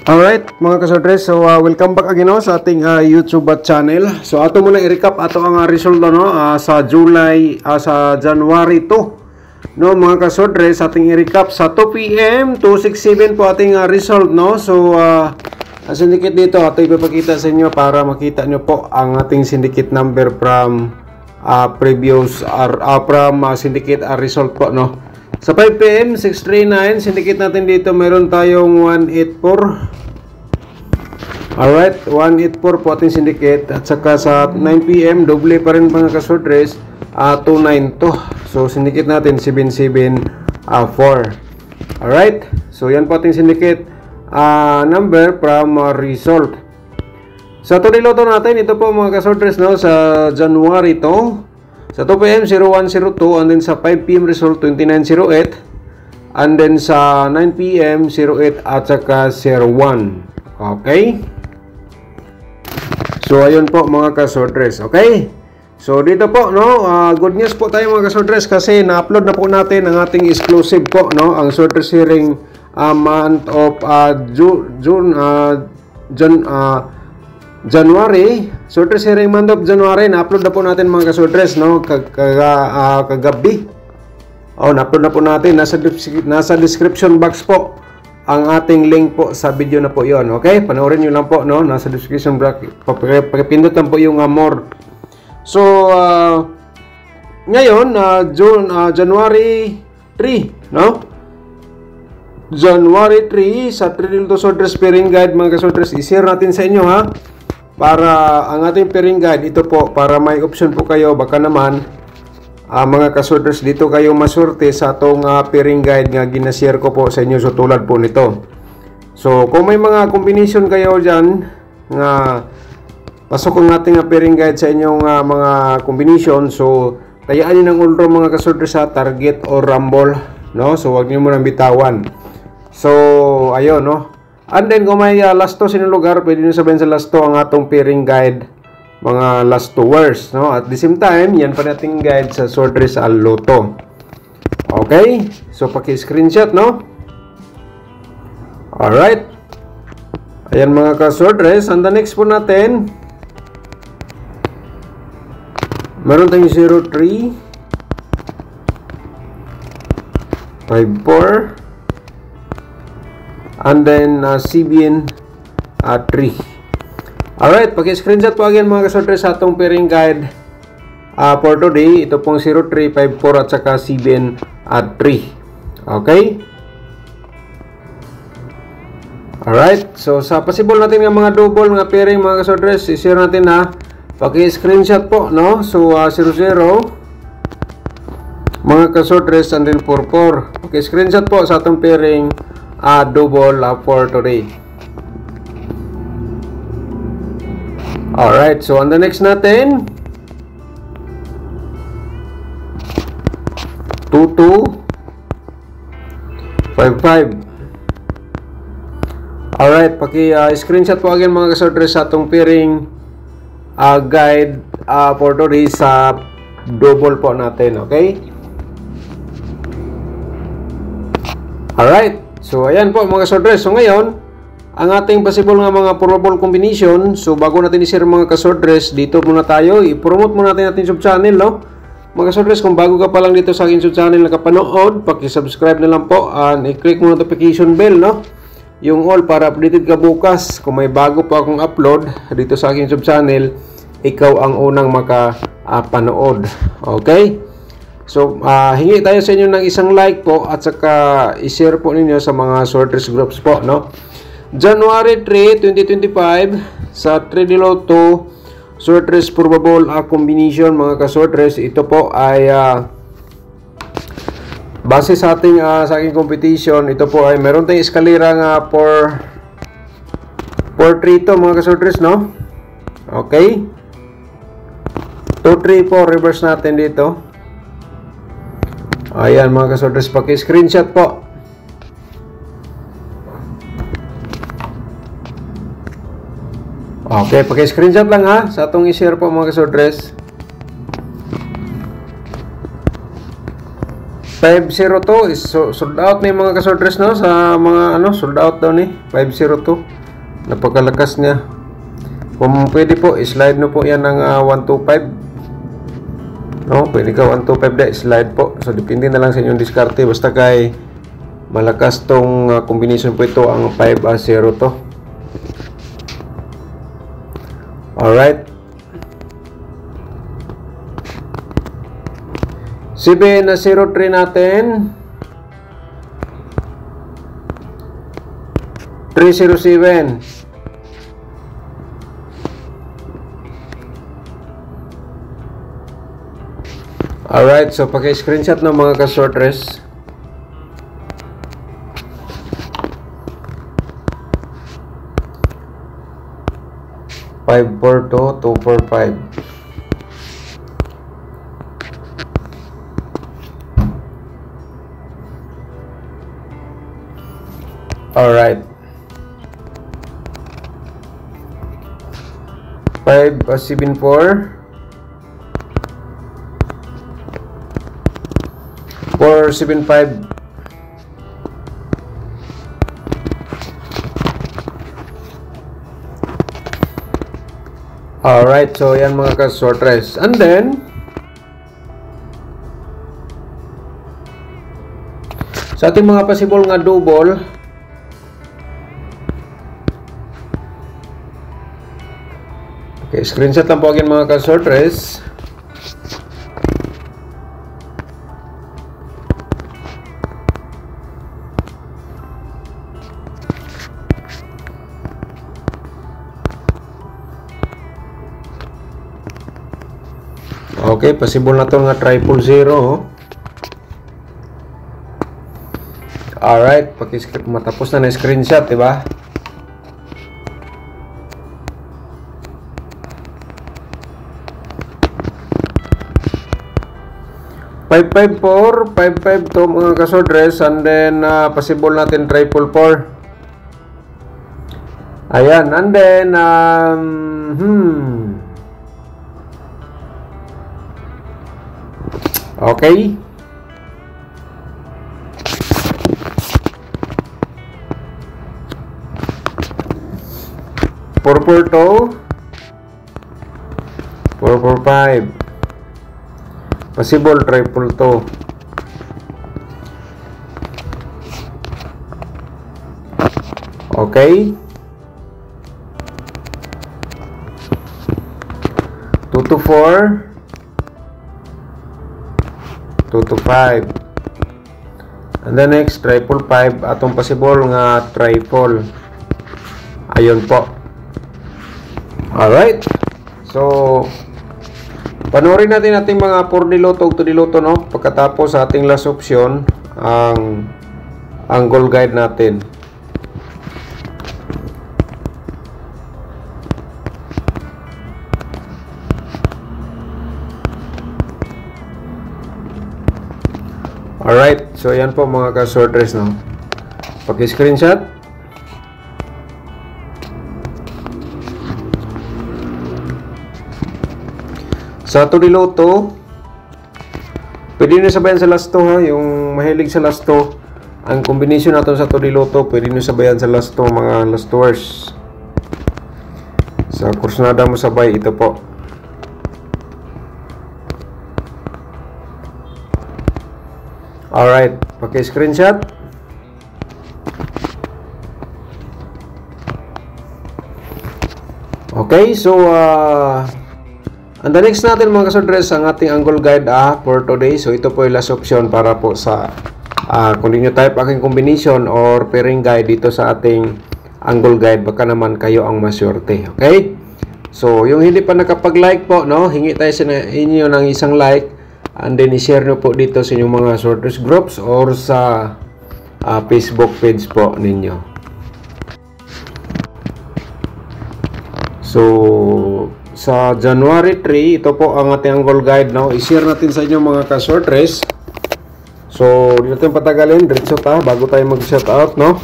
Alright mga kasodres, so welcome back again sa ating YouTube channel. So ato muna i-recap ato ang resulta sa January 2. No mga kasodres, ating i-recap sa 2 PM 267 po ating result no. So ang syndicate dito ato ipapakita sa inyo para makita nyo po ang ating syndicate number from previous from syndicate result po no. Sa 5 PM 639 syndicate natin dito meron tayong 184. Alright, 184 po ating syndicate. At saka sa 9 PM doble pa rin mga kasodres, 292. So syndicate natin 774. Alright, so yan po ating syndicate number from result. Sa Todiloto natin, ito po mga kasodres no, sa January to. Sa 2 PM 0102, and then sa 5 PM result 2908, and then sa 9 PM 08 at saka 01. Okay? So ayun po mga kasodres. Okay? So dito po no, good news po tayo mga kasodres kasi na-upload na po natin ang ating exclusive po no, ang sortress hearing month of January. Sortress hearing month of January, na-upload na po natin mga kasodres no, kagabi. Na-upload na po natin, nasa description box po ang ating link po sa video na po yon. Okay, panoorin nyo lang po no, nasa description box, pakipindot lang po yung more. So ngayon January 3 no, January 3 sa Tridilto Sortress Pairing Guide mga kasodres, i-share natin sa inyo ha, para ang ating pairing guide ito po, para may option po kayo baka naman mga kasodres dito kayo maswerte sa atong pairing guide nga ginashare ko po sa inyo. So tulad po nito, so kung may mga combination kayo dyan nga pasok ang ating pairing guide sa inyong mga combination, so tayaan nyo ng ultra mga kasodres sa target or rumble no, so wag nyo munang bitawan. So ayun no, and then kung may last 2 sa lugar, pwede nyo sabihin sa last 2 ang atong pairing guide, mga last 2 words no. At the same time, yan pa nating guide sa sortress Loto. Okay, so paki-screenshot no. Alright, ayan mga ka-sortress. And the next po natin, meron tayong 03 54, and then CBN 3. Alright, paki-screenshot po again mga kasortress sa atong pairing guide for today. Ito pong 0354 at saka CBN 3. Okay? Alright, so sa possible natin ng mga double nga pairing mga kasortress, i-share natin ha. Paki-screenshot po no. So 00 mga kasortress, and then 44. Paki-screenshot po sa atong pairing double for today. Alright, so on the next natin, 2255. Alright, paki-screenshot po again mga kasortress sa atong pairing guide for today sa double po natin. Okay? Alright, so ayan po mga kasortress. So ngayon, ang ating possible nga mga probable combination. So bago natin i-share mga kasordres, dito muna tayo, i-promote muna natin ating sub-channel no. Mga kasordres, kung bago ka pa lang dito sa aking sub-channel nakapanood, paki-subscribe na lang po and i-click mo notification bell no, yung all, para updated ka bukas kung may bago pa akong upload dito sa aking sub-channel, ikaw ang unang makapanood. Okay? So hingi tayo sa inyo ng isang like po at saka i-share po ninyo sa mga sortress groups po no. January 3, 2025 sa Tridilto Sortress probable combination mga ka-sortress. Ito po ay base sa ating sa aking competition. Ito po ay meron tayong eskalera nga for 3 to mga ka-sortress no. Okay, 2, 3, 4 reverse natin dito. Ayan mga ka-sortress, paki-screenshot po. Okay, paki-screenshot lang ha sa atong i-share po mga kasordres. 502 is sold out ni mga kasortres, no, sa mga ano, sold out daw ni 502. Napakalakas niya. Kung pwede po, slide no po yan ng 125. No, pwede ka 125 na slide po. So depende na lang sa inyong diskarte, basta kay malakas tong combination po ito, ang 502. Alright. 703 natin. 307. Alright, so paki-screenshot ng mga kasortres. Five four two 245. Alright. 574 475. Alright, so yan mga kasortres. And then sa ating mga possible nga double, okay, screenshot lang po agad mga kasortres. Okay, possible na to nga 000. Alright, matapos na na screenshot, diba? Five five four, 552 mga kasortres, and then possible natin 444. Ayan, and then okay. Four to 445. Possible 322. Okay. 224 225. And the next 555 atong possible nga triple. Ayun po. Alright. So panoorin natin ating mga 4 niloto, 2 niloto, no? Pagkatapos sa ating last option, ang angle guide natin. Alright, so yan po mga kasortres, no? Paki-screenshot. Sa Todiloto, pwede nyo sabayan sa last 2, ha? Yung mahilig sa last 2, ang combination natin sa Todiloto, pwede nyo sabayan sa last 2, mga last 2ers. Sa kursnada mo sabay, ito po. Alright, paki-screenshot. Okay, so and the next natin mga kasortres, ang ating angle guide for today. So ito po yung last option para po sa kung di nyo type aking combination or pairing guide dito sa ating angle guide, baka naman kayo ang maswerte. Okay, so yung hindi pa nakapag-like po, no, hingi tayo sa inyo ng isang like. And then i-share nyo po dito sa inyong mga sorters groups or sa Facebook page po ninyo. So sa January 3, ito po ang ating angle guide, no? I-share natin sa inyo mga ka-sorters. So dito natin patagalin, diretso ta bago tayo mag-shout out, no?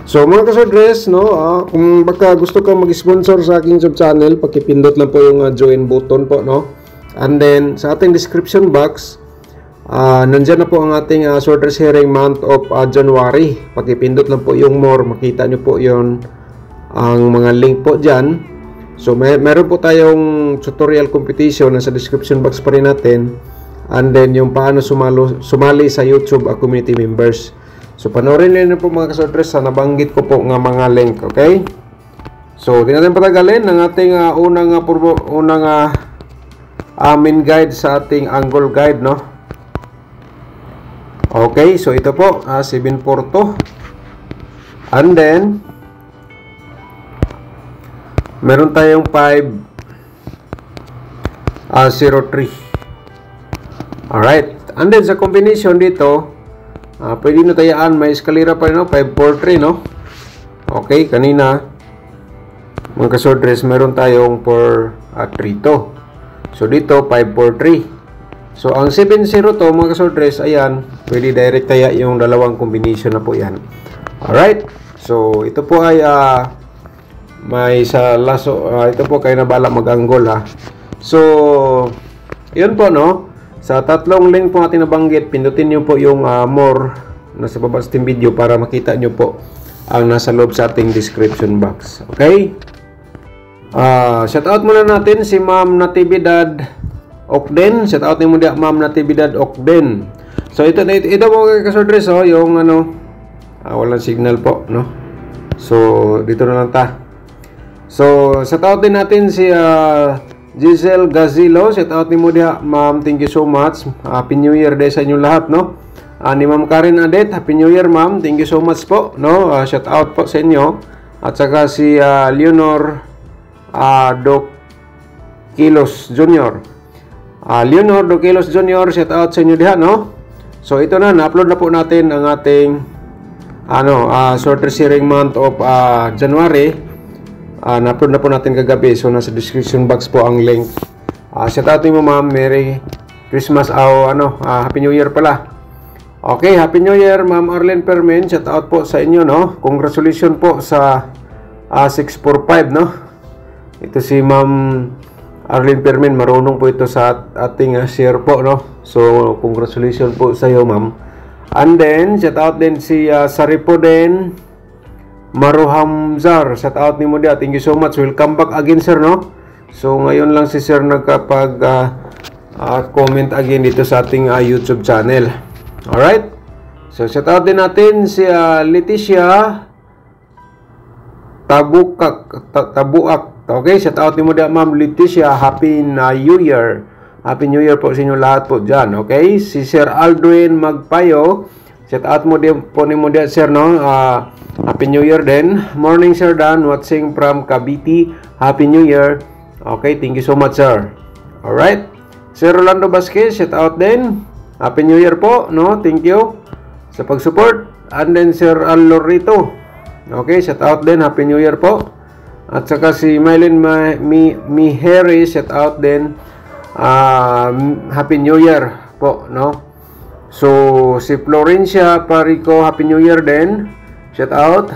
So mga ka-sorters, no, kung baka gusto ka mag-sponsor sa aking YouTube channel, pakipindot lang po yung join button po, no? And then sa ating description box, Nandyan na po ang ating sorters hearing month of January. Pagipindot lang po yung more, makita nyo po yon ang mga link po dyan. So meron po tayong tutorial competition na sa description box pa rin natin, and then yung paano sumali sa YouTube community members. So panoorin nyo po mga kasorters sa nabanggit ko po nga mga link, okay? So di natin patagalin ang ating unang main guide sa ating angle guide, no? Okay, so ito po 742, and then meron tayong 503. Alright, and then sa combination dito, pwede na tayaan, may eskalera pa rin, no? 543, no? Okay, kanina mga kasorters meron tayong 432. So dito 543. So ang 702 mga kasorters, ayan, pwede direct taya yung dalawang combination na po yan. Alright, so ito po ay may sa laso, ito po kayo na bala mag-angle, ha. So yun po, no, sa tatlong link po natin nabanggit, pindutin nyo po yung more nasa baba sa ating video para makita nyo po ang nasa loob sa ating description box. Okay, shout out muna natin si Ma'am Natividad Okden. Shout out nimo dia Ma'am Natividad Okden. So ito mga kasorters, yung walang signal po, no. So dito na lang ta. So, shout out din natin si Giselle Gazilo. Shout out ni mo diha, ma'am. Thank you so much. Happy New Year din sa inyo lahat, no? Ni Ma'am Karen Adet, Happy New Year, ma'am. Thank you so much po, no? Shout out po sa inyo. At saka si Leonor Doquilos Jr. Leonor Doquilos Jr., shout out sa inyo diha, no? So, ito na-upload na po natin ang ating sorter sharing month of January. Na-upload na po natin kagabi. So nasa description box po ang link. Shout out mo, ma'am. Merry Christmas Happy New Year pala. Okay, Happy New Year, Ma'am Arlene Permen. Shout out po sa inyo, no. Congratulations po sa 645, no. Ito si Ma'am Arlene Permen, marunong po ito sa ating share po, no. So congratulations po sa iyo, ma'am. And then shout out din si Saripo din Maruhamzar, shout out ni mo dia. Thank you so much. Welcome back again, sir, no? So ngayon lang si sir nagkapag comment again dito sa ating YouTube channel. Alright, so shout out din natin si Leticia Tabuak. Okay, shout out ni mo dia, ma'am Leticia. Happy New Year. Happy New Year po sa inyo lahat po dyan. Okay, si Sir Aldrin Magpayo, shout out mo din po ni mo dia, sir, no? Happy New Year din. Morning, Sir Dan, watching from Cavite. Happy New Year. Okay, thank you so much, sir. Alright. Sir Rolando Vasquez, shout out din. Happy New Year po, no? Thank you sa pag-support. And then Sir Alorito. Okay, shout out din. Happy New Year po. At saka si Mylene Miheri, shout out din. Happy New Year po, no? So, si Florencia Parico, Happy New Year din. Shout out.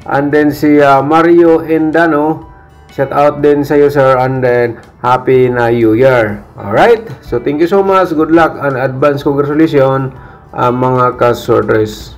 And then si Mario Endano, shout out din sa iyo, sir. And then Happy New Year. Alright, so thank you so much. Good luck and advance congratulations mga kasorters.